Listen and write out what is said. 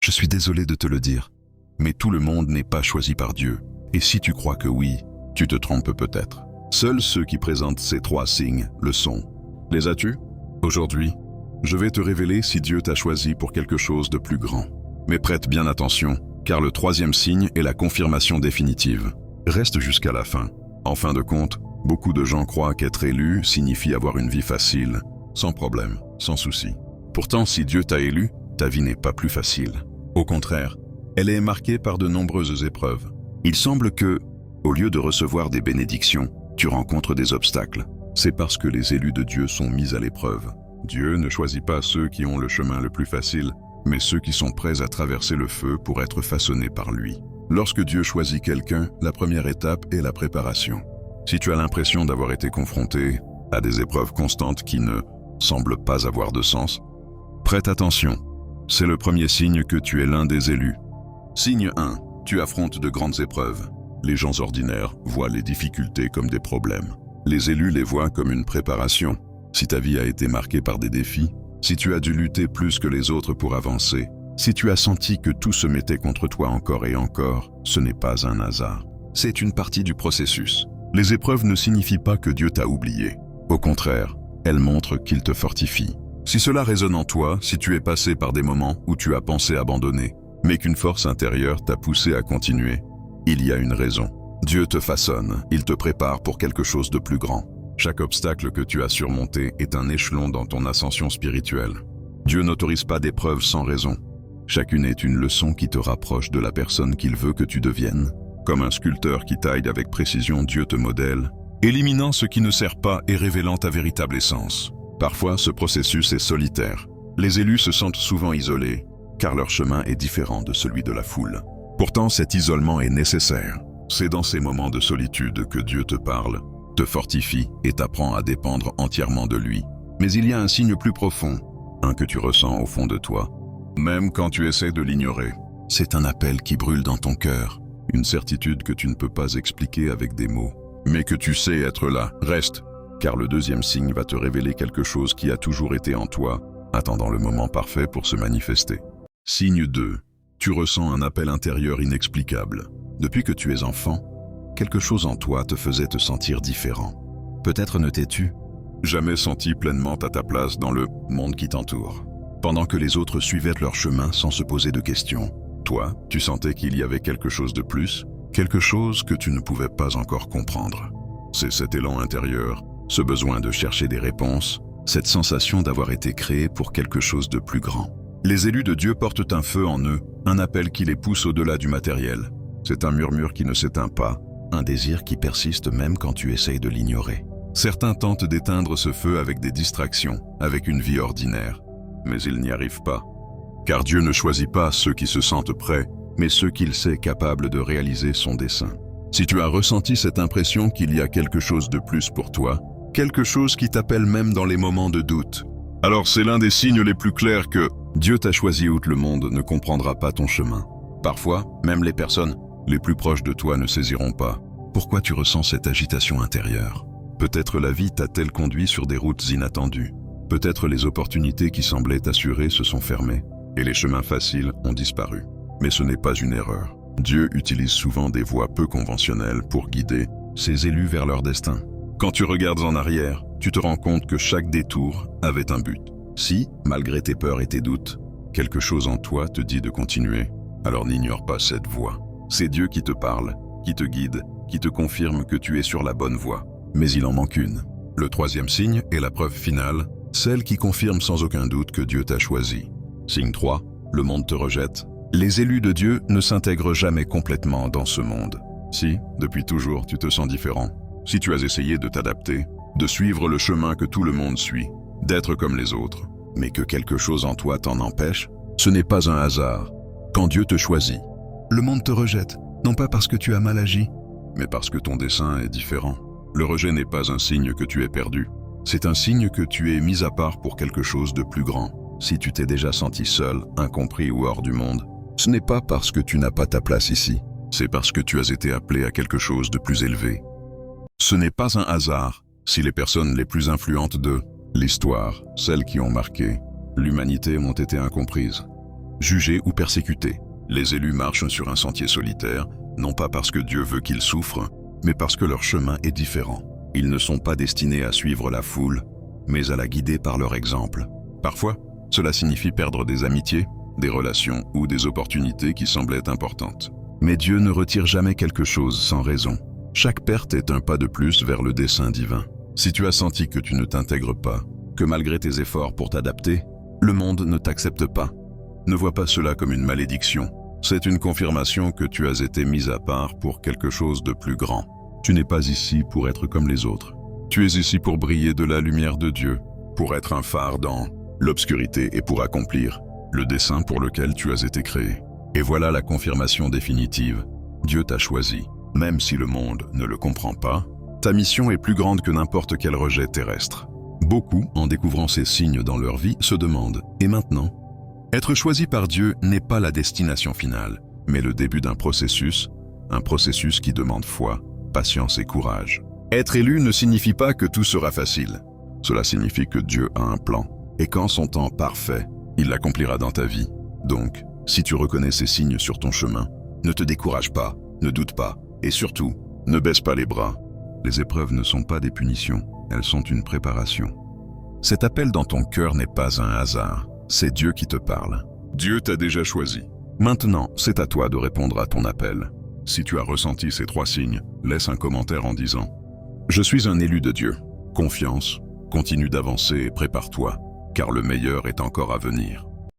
Je suis désolé de te le dire, mais tout le monde n'est pas choisi par Dieu. Et si tu crois que oui, tu te trompes peut-être. Seuls ceux qui présentent ces 3 signes le sont. Les as-tu? Aujourd'hui, je vais te révéler si Dieu t'a choisi pour quelque chose de plus grand. Mais prête bien attention, car le 3e signe est la confirmation définitive. Reste jusqu'à la fin. En fin de compte, beaucoup de gens croient qu'être élu signifie avoir une vie facile, sans problème, sans souci. Pourtant, si Dieu t'a élu, ta vie n'est pas plus facile. Au contraire, elle est marquée par de nombreuses épreuves. Il semble que, au lieu de recevoir des bénédictions, tu rencontres des obstacles. C'est parce que les élus de Dieu sont mis à l'épreuve. Dieu ne choisit pas ceux qui ont le chemin le plus facile, mais ceux qui sont prêts à traverser le feu pour être façonnés par lui. Lorsque Dieu choisit quelqu'un, la première étape est la préparation. Si tu as l'impression d'avoir été confronté à des épreuves constantes qui ne semblent pas avoir de sens, prête attention. C'est le premier signe que tu es l'un des élus. Signe 1. Tu affrontes de grandes épreuves. Les gens ordinaires voient les difficultés comme des problèmes. Les élus les voient comme une préparation. Si ta vie a été marquée par des défis, si tu as dû lutter plus que les autres pour avancer, si tu as senti que tout se mettait contre toi encore et encore, ce n'est pas un hasard. C'est une partie du processus. Les épreuves ne signifient pas que Dieu t'a oublié. Au contraire, elles montrent qu'il te fortifie. Si cela résonne en toi, si tu es passé par des moments où tu as pensé abandonner, mais qu'une force intérieure t'a poussé à continuer, il y a une raison. Dieu te façonne, il te prépare pour quelque chose de plus grand. Chaque obstacle que tu as surmonté est un échelon dans ton ascension spirituelle. Dieu n'autorise pas d'épreuves sans raison. Chacune est une leçon qui te rapproche de la personne qu'il veut que tu deviennes. Comme un sculpteur qui taille avec précision, Dieu te modèle, éliminant ce qui ne sert pas et révélant ta véritable essence. Parfois, ce processus est solitaire. Les élus se sentent souvent isolés, car leur chemin est différent de celui de la foule. Pourtant, cet isolement est nécessaire. C'est dans ces moments de solitude que Dieu te parle, te fortifie et t'apprend à dépendre entièrement de lui. Mais il y a un signe plus profond, un que tu ressens au fond de toi, même quand tu essaies de l'ignorer. C'est un appel qui brûle dans ton cœur, une certitude que tu ne peux pas expliquer avec des mots, mais que tu sais être là. Reste, car le 2e signe va te révéler quelque chose qui a toujours été en toi, attendant le moment parfait pour se manifester. Signe 2. Tu ressens un appel intérieur inexplicable. Depuis que tu es enfant, quelque chose en toi te faisait te sentir différent. Peut-être ne t'es-tu jamais senti pleinement à ta place dans le monde qui t'entoure. Pendant que les autres suivaient leur chemin sans se poser de questions, toi, tu sentais qu'il y avait quelque chose de plus, quelque chose que tu ne pouvais pas encore comprendre. C'est cet élan intérieur, ce besoin de chercher des réponses, cette sensation d'avoir été créé pour quelque chose de plus grand. Les élus de Dieu portent un feu en eux, un appel qui les pousse au-delà du matériel. C'est un murmure qui ne s'éteint pas, un désir qui persiste même quand tu essayes de l'ignorer. Certains tentent d'éteindre ce feu avec des distractions, avec une vie ordinaire, mais ils n'y arrivent pas. Car Dieu ne choisit pas ceux qui se sentent prêts, mais ceux qu'il sait capables de réaliser son dessein. Si tu as ressenti cette impression qu'il y a quelque chose de plus pour toi, quelque chose qui t'appelle même dans les moments de doute, alors c'est l'un des signes les plus clairs que Dieu t'a choisi où le monde ne comprendra pas ton chemin. Parfois, même les personnes les plus proches de toi ne saisiront pas. Pourquoi tu ressens cette agitation intérieure? Peut-être la vie t'a-t-elle conduit sur des routes inattendues. Peut-être les opportunités qui semblaient t'assurer se sont fermées et les chemins faciles ont disparu. Mais ce n'est pas une erreur. Dieu utilise souvent des voies peu conventionnelles pour guider ses élus vers leur destin. Quand tu regardes en arrière, tu te rends compte que chaque détour avait un but. Si, malgré tes peurs et tes doutes, quelque chose en toi te dit de continuer, alors n'ignore pas cette voie. C'est Dieu qui te parle, qui te guide, qui te confirme que tu es sur la bonne voie. Mais il en manque une. Le 3e signe est la preuve finale, celle qui confirme sans aucun doute que Dieu t'a choisi. Signe 3, le monde te rejette. Les élus de Dieu ne s'intègrent jamais complètement dans ce monde. Si, depuis toujours, tu te sens différent, si tu as essayé de t'adapter, de suivre le chemin que tout le monde suit, d'être comme les autres, mais que quelque chose en toi t'en empêche, ce n'est pas un hasard. Quand Dieu te choisit, le monde te rejette, non pas parce que tu as mal agi, mais parce que ton dessein est différent. Le rejet n'est pas un signe que tu es perdu, c'est un signe que tu es mis à part pour quelque chose de plus grand. Si tu t'es déjà senti seul, incompris ou hors du monde, ce n'est pas parce que tu n'as pas ta place ici, c'est parce que tu as été appelé à quelque chose de plus élevé. Ce n'est pas un hasard si les personnes les plus influentes de l'histoire, celles qui ont marqué l'humanité, ont été incomprises. jugés ou persécutés. Les élus marchent sur un sentier solitaire, non pas parce que Dieu veut qu'ils souffrent, mais parce que leur chemin est différent. Ils ne sont pas destinés à suivre la foule, mais à la guider par leur exemple. Parfois, cela signifie perdre des amitiés, des relations ou des opportunités qui semblaient importantes. Mais Dieu ne retire jamais quelque chose sans raison. Chaque perte est un pas de plus vers le dessein divin. Si tu as senti que tu ne t'intègres pas, que malgré tes efforts pour t'adapter, le monde ne t'accepte pas, ne vois pas cela comme une malédiction. C'est une confirmation que tu as été mis à part pour quelque chose de plus grand. Tu n'es pas ici pour être comme les autres. Tu es ici pour briller de la lumière de Dieu, pour être un phare dans l'obscurité et pour accomplir le dessein pour lequel tu as été créé. Et voilà la confirmation définitive. Dieu t'a choisi. Même si le monde ne le comprend pas, ta mission est plus grande que n'importe quel rejet terrestre. Beaucoup, en découvrant ces signes dans leur vie, se demandent « Et maintenant ?» Être choisi par Dieu n'est pas la destination finale, mais le début d'un processus, un processus qui demande foi, patience et courage. Être élu ne signifie pas que tout sera facile. Cela signifie que Dieu a un plan, et quand son temps parfait, il l'accomplira dans ta vie. Donc, si tu reconnais ces signes sur ton chemin, ne te décourage pas, ne doute pas, et surtout, ne baisse pas les bras. Les épreuves ne sont pas des punitions, elles sont une préparation. Cet appel dans ton cœur n'est pas un hasard, c'est Dieu qui te parle. Dieu t'a déjà choisi. Maintenant, c'est à toi de répondre à ton appel. Si tu as ressenti ces 3 signes, laisse un commentaire en disant « Je suis un élu de Dieu. Confiance, continue d'avancer et prépare-toi, car le meilleur est encore à venir. »